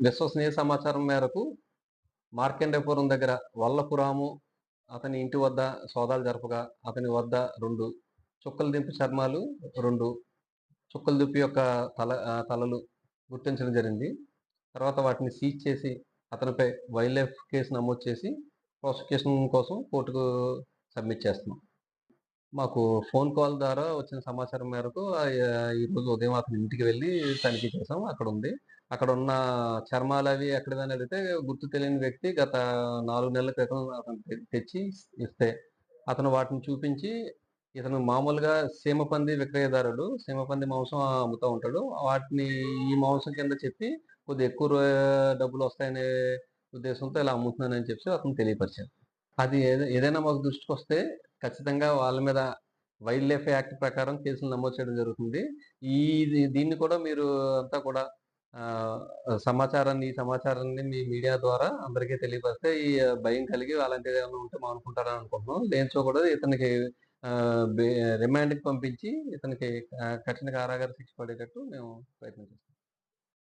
విశ్వసనీయ సమాచారం మేరకు మార్కండేయపురం దగ్గర వల్లపురాము అతని ఇంటి వద్ద సోదాలు జరపగా అతని వద్ద 2 చుక్కల దింపు చర్మాలు, 2 చుక్కల దింపు యొక్క తలలు గుర్తించడం జరిగింది. తర్వాత వాటిని సీజ్ చేసి అతనిపై వైల్డ్ లైఫ్ కేసు నమోదు చేసి ప్రాసిక్యూషన్ కోసం కోర్టుకు సబ్మిట్ చేస్తున్నాం. మాకు ఫోన్ కాల్ ద్వారా వచ్చిన సమాచారం మేరకు ఈరోజు ఉదయం అతని ఇంటికి వెళ్ళి తనిఖీ చేసాం. అక్కడున్న చర్మాలవి ఎక్కడివని అడిగితే గుర్తు తెలియని వ్యక్తి గత 4 నెలల క్రితం అతను తెచ్చి ఇస్తే అతను వాటిని చూపించి ఇతను మామూలుగా సీమపంది విక్రయదారుడు. సీమపంది మాంసం అమ్ముతా ఉంటాడు. వాటిని ఈ మాంసం కింద చెప్పి కొద్దిగా ఎక్కువ డబ్బులొస్తాయనే ఉద్దేశంతో ఇలా అమ్ముతున్నానని చెప్పి అతను తెలియపరిచారు. అది ఏదైనా మాకు దృష్టికొస్తే ఖచ్చితంగా వాళ్ళ మీద వైల్డ్ లైఫ్ యాక్ట్ ప్రకారం కేసులు నమోదు చేయడం జరుగుతుంది. దీన్ని కూడా మీరు అంతా కూడా ఈ సమాచారాన్ని మీ మీడియా ద్వారా అందరికీ తెలియపరిస్తే ఈ భయం కలిగి అలాంటిది ఏమైనా ఉంటే మానుకుంటారని అనుకుంటున్నాం. లేనిచో కూడా ఇతనికి రిమాండ్‌కి పంపించి ఇతనికి కఠిన కారాగార శిక్ష పడేటట్టు మేము ప్రయత్నం చేస్తాం.